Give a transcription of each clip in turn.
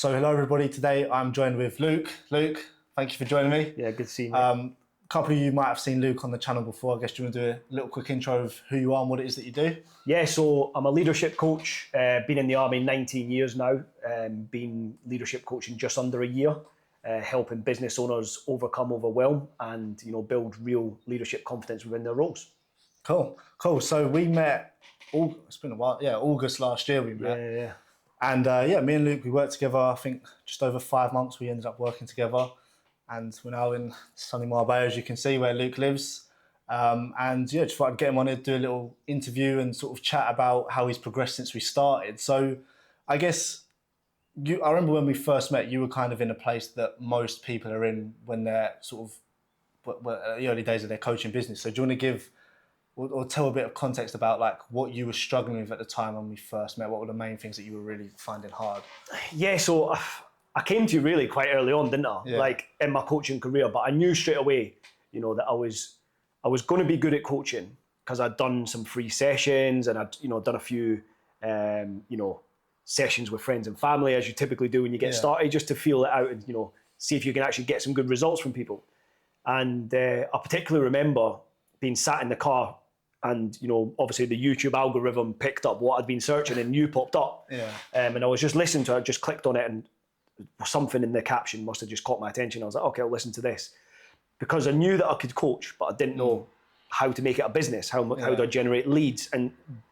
So hello everybody, today I'm joined with Luke. Luke, thank you for joining me. Yeah, good to see you. A couple of you might have seen Luke on the channel before. I guess you want to do a little quick intro of who you are and what it is that you do? Yeah, so I'm a leadership coach, been in the army 19 years now, been leadership coaching just under a year, helping business owners overcome overwhelm and build real leadership confidence within their roles. Cool. So we met, it's been a while, August last year we met. Yeah. And me and Luke, we worked together, I think just over 5 months we ended up working together. And we're now in sunny Marbella, as you can see, where Luke lives. Just thought I'd get him on here, do a little interview and sort of chat about how he's progressed since we started. So I guess, I remember when we first met, you were kind of in a place that most people are in when they're sort of the early days of their coaching business. So do you want to give or tell a bit of context about like what you were struggling with at the time when we first met? What were the main things that you were really finding hard? Yeah, so I came to you really quite early on, didn't I? Yeah. Like in my coaching career, but I knew straight away, that I was going to be good at coaching because I'd done some free sessions and I'd done a few sessions with friends and family, as you typically do when you get started, just to feel it out and see if you can actually get some good results from people. And I particularly remember being sat in the car and obviously the YouTube algorithm picked up what I'd been searching and you popped up. And I was just listening to it, just clicked on it, and something in the caption must have just caught my attention. I was like, okay, I'll listen to this, because I knew that I could coach, but I didn't know how to make it a business. How do I generate leads? And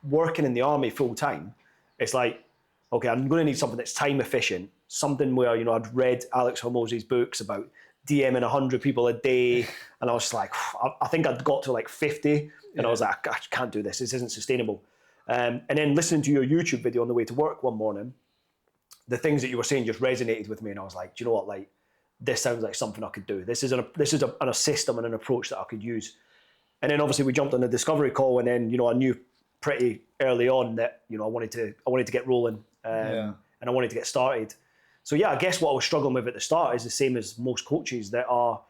working in the army full time, it's like, okay, I'm going to need something that's time efficient, something where I'd read Alex Hormozi's books about DMing 100 people a day, and I was like, I think I'd got to like 50, and I was like, I can't do this. This isn't sustainable. And then listening to your YouTube video on the way to work one morning, the things that you were saying just resonated with me, and I was like, do you know what? Like, this sounds like something I could do. This is a system and an approach that I could use. And then obviously we jumped on the discovery call, and then I knew pretty early on that I wanted to get rolling, and I wanted to get started. So yeah, I guess what I was struggling with at the start is the same as most coaches that are,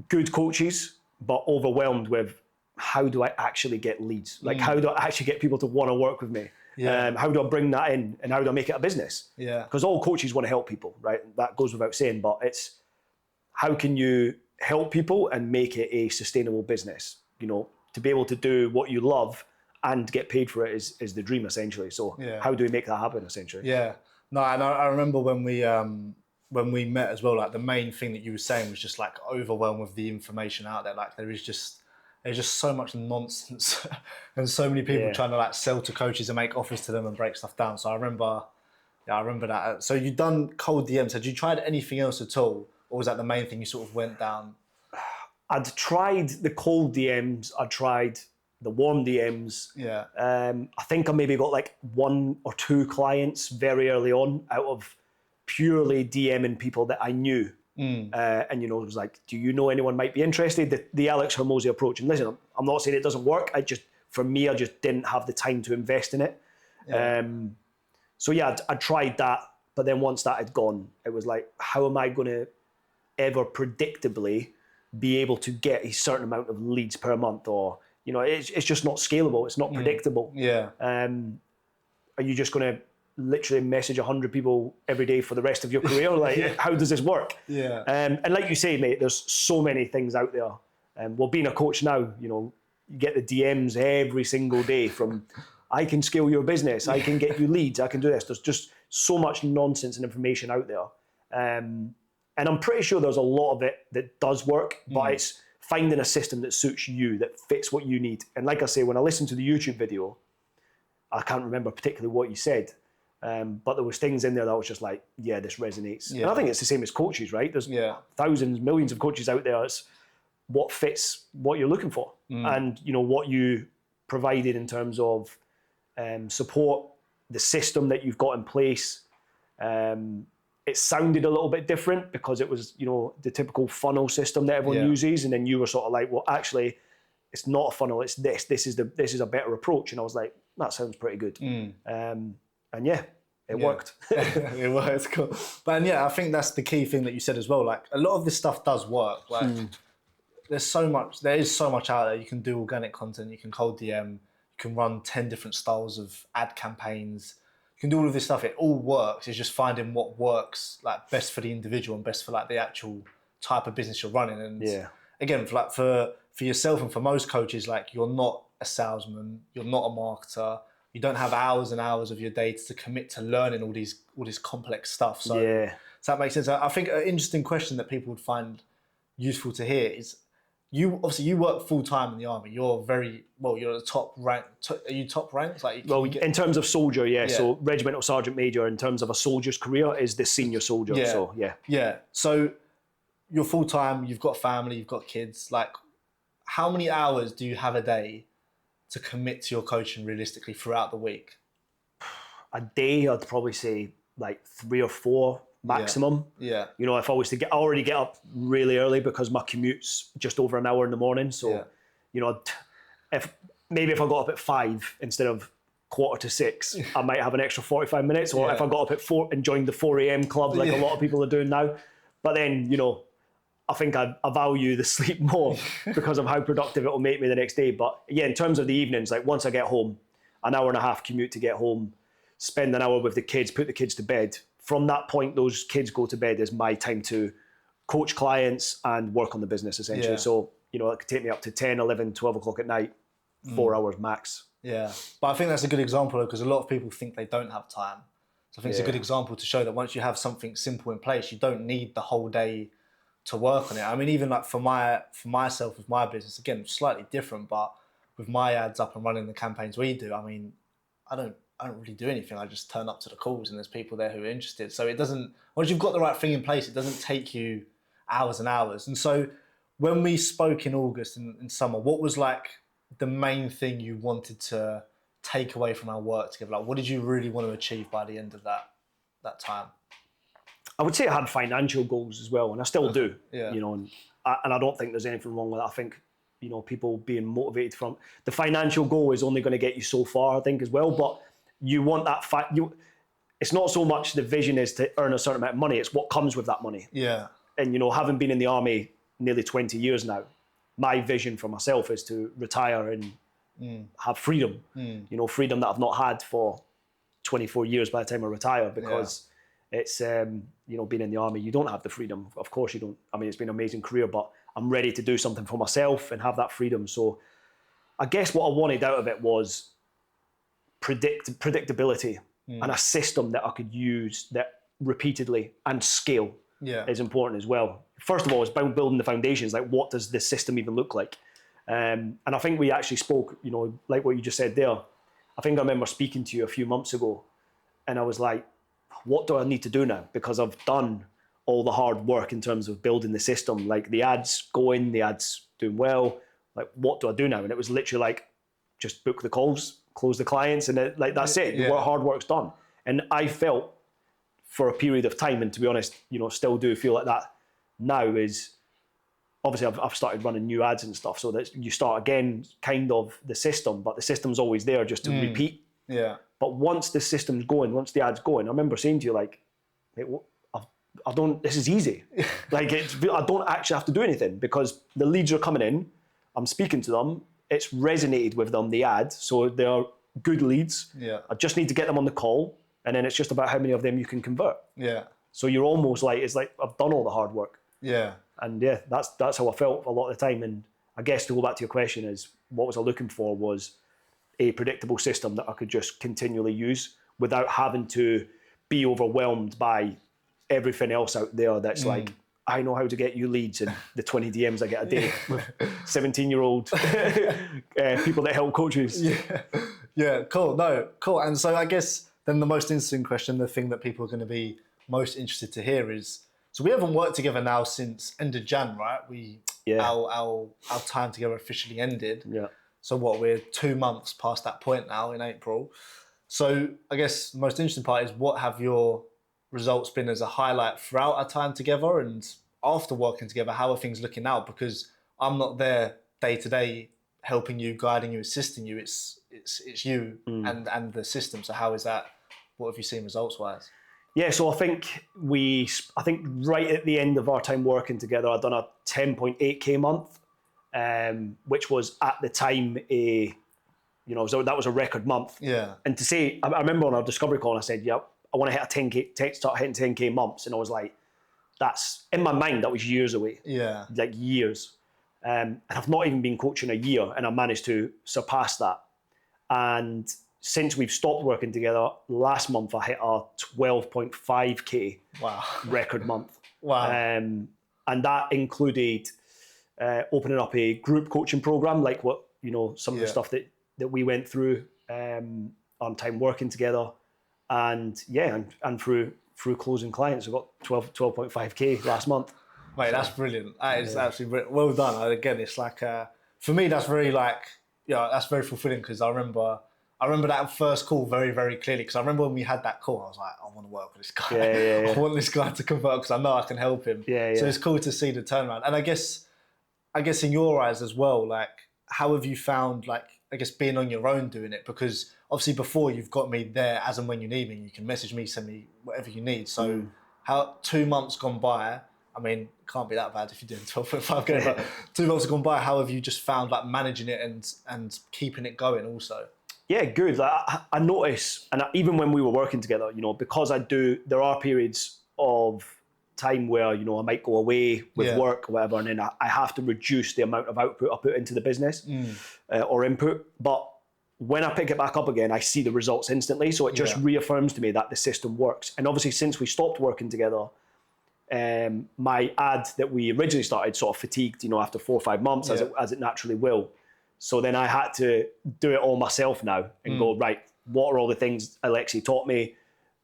good coaches, but overwhelmed with how do I actually get leads? Like, how do I actually get people to want to work with me? How do I bring that in, and how do I make it a business? Because all coaches want to help people, right? That goes without saying, but it's how can you help people and make it a sustainable business? To be able to do what you love and get paid for it is the dream, essentially. So how do we make that happen, essentially? No, and I remember when we met as well, like the main thing that you were saying was just like overwhelmed with the information out there. Like there's just so much nonsense and so many people trying to like sell to coaches and make offers to them and break stuff down. So I remember that. So you've done cold DMs. Had you tried anything else at all? Or was that the main thing you sort of went down? I'd tried the cold DMs. I'd tried the warm DMs. I think I maybe got like 1 or 2 clients very early on out of purely DMing people that I knew. And it was like, do you know anyone might be interested? The Alex Hormozi approach. And listen, I'm not saying it doesn't work. I just didn't have the time to invest in it. I tried that, but then once that had gone, it was like, how am I going to ever predictably be able to get a certain amount of leads per month? Or it's just not scalable. It's not predictable. Are you just going to literally message 100 people every day for the rest of your career? Like, how does this work? And like you say, mate, there's so many things out there. Well, being a coach now, you get the DMs every single day from, I can scale your business, I can get you leads, I can do this. There's just so much nonsense and information out there. And I'm pretty sure there's a lot of it that does work, but it's finding a system that suits you, that fits what you need. And like I say, when I listened to the YouTube video, I can't remember particularly what you said, but there was things in there that I was just like, yeah, this resonates. And I think it's the same as coaches, right? There's thousands, millions of coaches out there. It's what fits what you're looking for, and what you provided in terms of support, the system that you've got in place. It sounded a little bit different because it was, the typical funnel system that everyone uses, and then you were sort of like, well, actually, it's not a funnel. It's this. This is a better approach. And I was like, that sounds pretty good. And it worked. It worked, cool. But I think that's the key thing that you said as well. Like a lot of this stuff does work. Like there is so much out there. You can do organic content. You can cold DM. You can run 10 different styles of ad campaigns. you can do all of this stuff. It all works. It's just finding what works like best for the individual and best for like the actual type of business you're running. And again, for yourself and for most coaches, like you're not a salesman, you're not a marketer. You don't have hours and hours of your day to commit to learning all this complex stuff. So, does that make sense? I think an interesting question that people would find useful to hear is, you work full time in the army. You're you're the top rank. Are you top ranked? Like, in terms of soldier, So regimental sergeant major in terms of a soldier's career is the senior soldier. So you're full time. You've got family. You've got kids. Like, how many hours do you have a day to commit to your coaching realistically throughout the week? A day, I'd probably say like 3 or 4 maximum. Yeah. You know, if I was to I already get up really early because my commute's just over an hour in the morning. So, you know, if I got up at 5 instead of 5:45, I might have an extra 45 minutes. Or if I got up at 4 and joined the 4 a.m. club, like a lot of people are doing now. But then, you know, I think I value the sleep more because of how productive it will make me the next day. But yeah, in terms of the evenings, like once I get home, an hour and a half commute to get home, spend an hour with the kids, put the kids to bed. From that point, those kids go to bed is my time to coach clients and work on the business, essentially. Yeah. So, you know, it could take me up to 10, 11, 12 o'clock at night, 4 hours max. Yeah. But I think that's a good example because a lot of people think they don't have time. So I think it's a good example to show that once you have something simple in place, you don't need the whole day to work on it. I mean, even like for myself with my business, again, slightly different, but with my ads up and running the campaigns we do, I mean, I don't really do anything. I just turn up to the calls and there's people there who are interested. So it doesn't, once you've got the right thing in place, it doesn't take you hours and hours. And so when we spoke in August in summer, what was like the main thing you wanted to take away from our work together? Like, what did you really want to achieve by the end of that time? I would say I had financial goals as well, and I still do. Yeah. You know, and I don't think there's anything wrong with that. I think, you know, people being motivated from the financial goal is only going to get you so far, I think, as well. But you want that it's not so much the vision is to earn a certain amount of money, it's what comes with that money. Yeah. And, you know, having been in the army nearly 20 years now, my vision for myself is to retire and have freedom. You know, freedom that I've not had for 24 years by the time I retire, because it's, you know, being in the army, you don't have the freedom. Of course you don't. I mean, it's been an amazing career, but I'm ready to do something for myself and have that freedom. So I guess what I wanted out of it was predictability and a system that I could use that repeatedly and scale is important as well. First of all, it's about building the foundations. Like, what does this system even look like? And I think we actually spoke, you know, like what you just said there. I think I remember speaking to you a few months ago and I was like, what do I need to do now? Because I've done all the hard work in terms of building the system, like the ads going, the ads doing well. Like, what do I do now? And it was literally like, just book the calls, close the clients, and that's it. The hard work's done. And I felt for a period of time, and to be honest, you know, still do feel like that now, is obviously I've started running new ads and stuff, so that you start again kind of the system, but the system's always there just to repeat. Yeah. But once the system's going, once the ad's going, I remember saying to you, like, I don't, this is easy. Like, I don't actually have to do anything because the leads are coming in, I'm speaking to them, it's resonated with them, the ad, so they are good leads. Yeah. I just need to get them on the call, and then it's just about how many of them you can convert. Yeah. So you're almost like, it's like, I've done all the hard work. Yeah. And yeah, that's how I felt a lot of the time. And I guess to go back to your question is, what was I looking for was a predictable system that I could just continually use without having to be overwhelmed by everything else out there that's like, I know how to get you leads and the 20 DMs I get a day with 17-year-old people that help coaches. Yeah, cool. No, cool. And so I guess then the most interesting question, the thing that people are going to be most interested to hear is, so we haven't worked together now since end of Jan, right? Our time together officially ended. Yeah. So what, we're 2 months past that point now in April. So I guess the most interesting part is, what have your results been as a highlight throughout our time together, and after working together, how are things looking now? Because I'm not there day to day helping you, guiding you, assisting you. It's you and the system. So how is that? What have you seen results wise? Yeah, so I think right at the end of our time working together, I'd done a 10.8k month, which was at the time a So that was a record month. Yeah. And to say, I remember on our discovery call, and I said, yeah, I want to hit a 10K, start hitting 10K months. And I was like, that's, in my mind, that was years away. Yeah. Like years. And I've not even been coaching a year, and I managed to surpass that. And since we've stopped working together, last month I hit a 12.5K record month. Wow. And that included opening up a group coaching program, like what, some of the stuff that we went through on time working together. And through closing clients, I got 12.5K last month. Mate, that's brilliant. That is absolutely brilliant. Well done. And again, it's like, for me, that's very that's very fulfilling, because I remember that first call very, very clearly, because I remember when we had that call, I was like, I want to work with this guy. Yeah. I want this guy to convert, because I know I can help him. Yeah. So it's cool to see the turnaround. And I guess in your eyes as well, like, how have you found, like, I guess being on your own doing it? Because obviously before, you've got me there as and when you need me. You can message me, send me whatever you need. So how 2 months gone by, I mean, it can't be that bad if you're doing 12.5K, but 2 months have gone by, how have you just found, like, managing it and keeping it going also? Yeah, good. I notice, and even when we were working together, because there are periods of time where, I might go away with work or whatever, and then I have to reduce the amount of output I put into the business or input. But when I pick it back up again, I see the results instantly. So it just reaffirms to me that the system works. And obviously, since we stopped working together, my ad that we originally started sort of fatigued, after 4 or 5 months, as it naturally will. So then I had to do it all myself now and go, right, what are all the things Alexi taught me?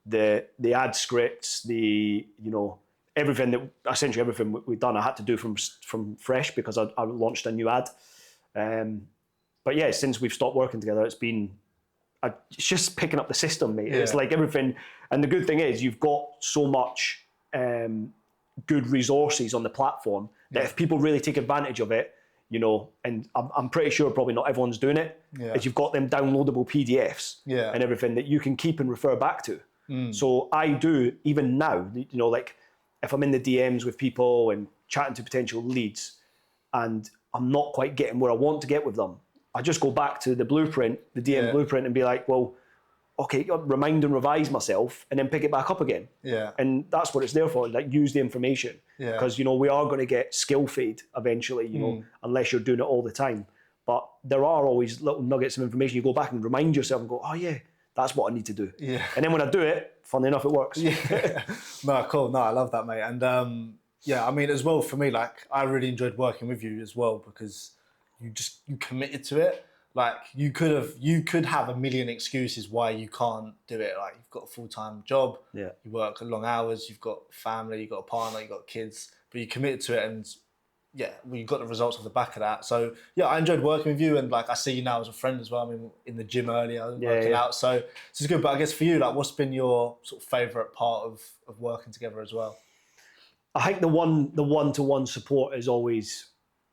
The ad scripts, essentially everything we've done, I had to do from fresh, because I launched a new ad. But yeah, since we've stopped working together, it's just picking up the system, mate. It's like everything. And the good thing is, you've got so much good resources on the platform that if people really take advantage of it, and I'm pretty sure probably not everyone's doing it, is you've got them downloadable PDFs and everything that you can keep and refer back to. So I do, even now, like if I'm in the DMs with people and chatting to potential leads and I'm not quite getting where I want to get with them, I just go back to the blueprint, the DM blueprint, and be like, well, okay, remind and revise myself, and then pick it back up again. Yeah. And that's what it's there for, like, use the information. Yeah. Because, we are going to get skill fade eventually, unless you're doing it all the time. But there are always little nuggets of information. You go back and remind yourself and go, oh yeah, that's what I need to do. Yeah. And then when I do it, funnily enough, it works. Yeah. No, cool. No, I love that, mate. And I mean, as well, for me, like, I really enjoyed working with you as well, because you committed to it. Like, you could have a million excuses why you can't do it. Like, you've got a full-time job, you work long hours, you've got family, you've got a partner, you've got kids, but you committed to it, and you got the results off the back of that. So I enjoyed working with you, and like, I see you now as a friend as well. I mean, in the gym earlier, working out. So it's good. But I guess for you, like, what's been your sort of favourite part of working together as well? I think the one-to-one support is always,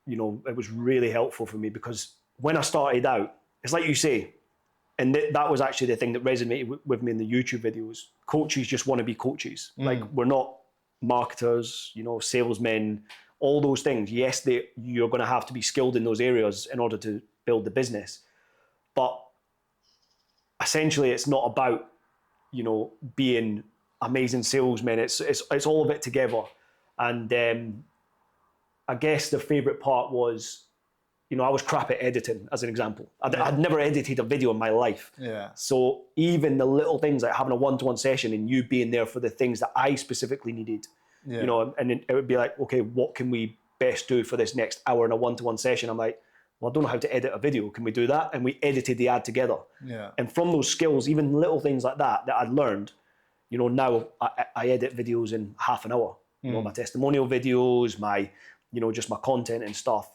it was really helpful for me, because when I started out, it's like you say, and that was actually the thing that resonated with me in the YouTube videos. Coaches just want to be coaches. Like, we're not marketers, salesmen, all those things. Yes, you're going to have to be skilled in those areas in order to build the business. But essentially, it's not about, being amazing salesmen. It's all of it together. And I guess the favorite part was, I was crap at editing, as an example. I'd never edited a video in my life. Yeah. So even the little things like having a one-to-one session and you being there for the things that I specifically needed, and it would be like, okay, what can we best do for this next hour in a one-to-one session? I'm like, well, I don't know how to edit a video. Can we do that? And we edited the ad together. Yeah. And from those skills, even little things like that I'd learned, now I edit videos in half an hour. My testimonial videos, my, just my content and stuff.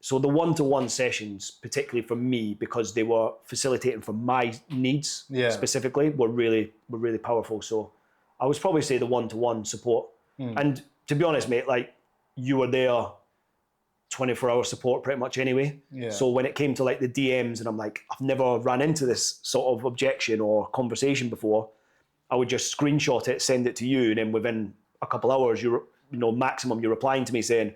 So the one-to-one sessions, particularly for me, because they were facilitating for my needs specifically, were really powerful. So I would probably say the one-to-one support. And to be honest, mate, like, you were there 24-hour support pretty much anyway. Yeah. So when it came to like the DMs, and I'm like, I've never ran into this sort of objection or conversation before, I would just screenshot it, send it to you, and then within a couple hours, maximum, you're replying to me saying,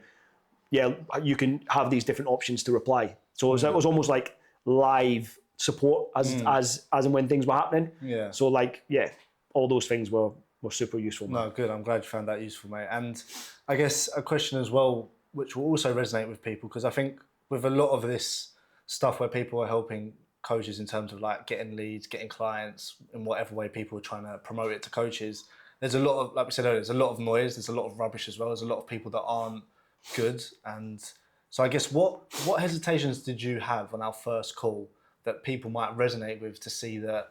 yeah, you can have these different options to reply. So it was almost like live support as and when things were happening. Yeah. So like, yeah, all those things were super useful. No, good. I'm glad you found that useful, mate. And I guess a question as well, which will also resonate with people, because I think with a lot of this stuff where people are helping coaches in terms of like getting leads, getting clients, in whatever way people are trying to promote it to coaches, there's a lot of, like we said earlier, there's a lot of noise, there's a lot of rubbish as well. There's a lot of people that aren't good. And so I guess what hesitations did you have on our first call that people might resonate with to see that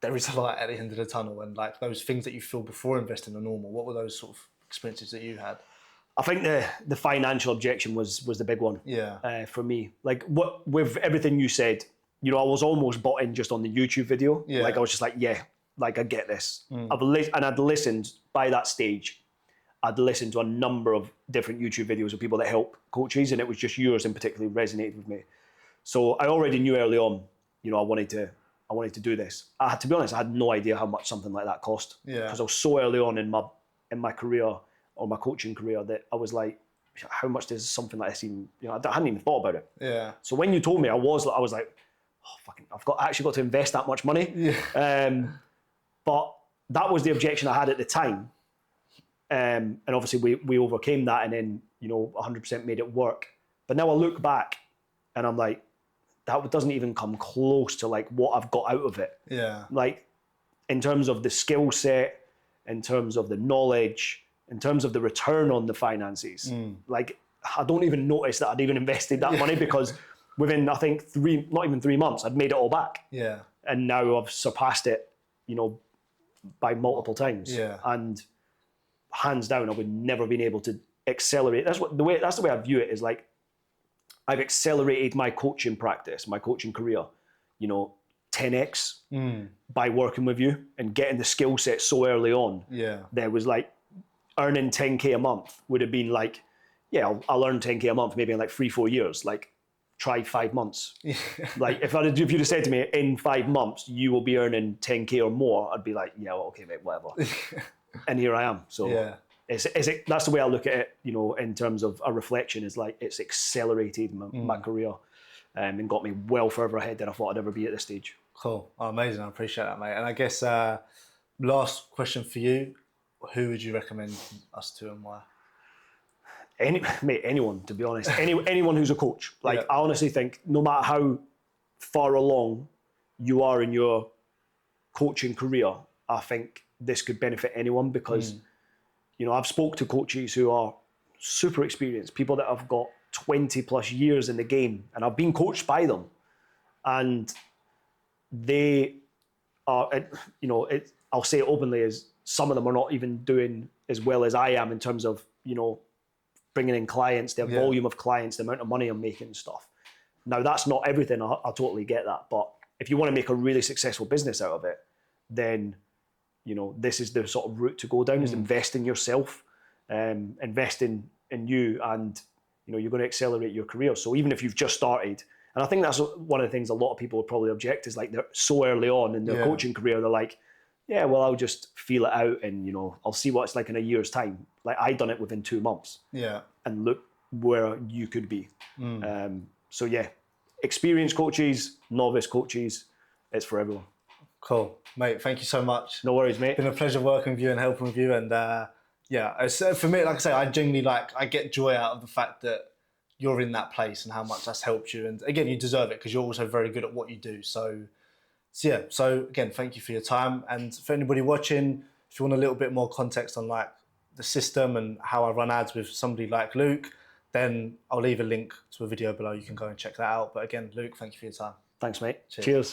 there is a light at the end of the tunnel, and like those things that you feel before investing are normal? What were those sort of experiences that you had? I think the financial objection was the big one. Yeah. For me, like what with everything you said, you know, I was almost bought in just on the YouTube video. Yeah. Like I was just like, yeah, like I get this. I'd listened by that stage. I'd listened to a number of different YouTube videos of people that help coaches, and it was just yours in particular resonated with me. So I already knew early on, you know, I wanted to do this. To be honest, I had no idea how much something like that cost. Yeah. Because I was so early on in my career, or my coaching career, that I was like, how much does something like this even, you know, I hadn't even thought about it. Yeah. So when you told me, I was like, oh, fucking, I've actually got to invest that much money. Yeah. But that was the objection I had at the time. And obviously we overcame that, and then, you know, 100% made it work. But now I look back and I'm like, that doesn't even come close to like what I've got out of it. Yeah. Like in terms of the skill set, in terms of the knowledge, in terms of the return on the finances. Like I don't even notice that I'd even invested that money, because within, I think not even 3 months, I'd made it all back. Yeah. And now I've surpassed it, you know, by multiple times. Yeah. And hands down, I would never been able to accelerate. That's the way I view it, is like, I've accelerated my coaching practice, my coaching career, you know, 10x by working with you and getting the skill set so early on. Yeah. There was like, earning 10K a month would have been like, yeah, I'll earn 10K a month maybe in like 3-4 years. Like, try 5 months. Like if you'd have said to me, in 5 months you will be earning 10K or more, I'd be like, yeah, well, okay, mate, whatever. And here I am. So yeah. That's the way I look at it, you know, in terms of a reflection, is like, it's accelerated my career and got me well further ahead than I thought I'd ever be at this stage. Cool. Oh, amazing. I appreciate that, mate. And I guess last question for you, who would you recommend us to and why? Anyone, to be honest. Anyone who's a coach. Like, Yeah. I honestly think no matter how far along you are in your coaching career, I think this could benefit anyone, because, you know, I've spoke to coaches who are super experienced, people that have got 20 plus years in the game, and I've been coached by them. And they are, you know, I'll say it openly, is some of them are not even doing as well as I am in terms of, you know, bringing in clients, their volume of clients, the amount of money I'm making and stuff. Now, that's not everything. I totally get that. But if you want to make a really successful business out of it, then, you know, this is the sort of route to go down, is invest in yourself, invest in you, and, you know, you're going to accelerate your career. So even if you've just started, and I think that's one of the things a lot of people would probably object, is like, they're so early on in their coaching career, they're like, yeah, well, I'll just feel it out and, you know, I'll see what it's like in a year's time. Like, I done it within 2 months. Yeah. And look where you could be. So yeah, experienced coaches, novice coaches, it's for everyone. Cool. Mate, thank you so much. No worries, mate. It's been a pleasure working with you and helping with you. And yeah, for me, like I say, I genuinely I get joy out of the fact that you're in that place and how much that's helped you. And again, you deserve it, because you're also very good at what you do. So yeah, so again, thank you for your time. And for anybody watching, if you want a little bit more context on like the system and how I run ads with somebody like Luke, then I'll leave a link to a video below. You can go and check that out. But again, Luke, thank you for your time. Thanks, mate. Cheers. Cheers.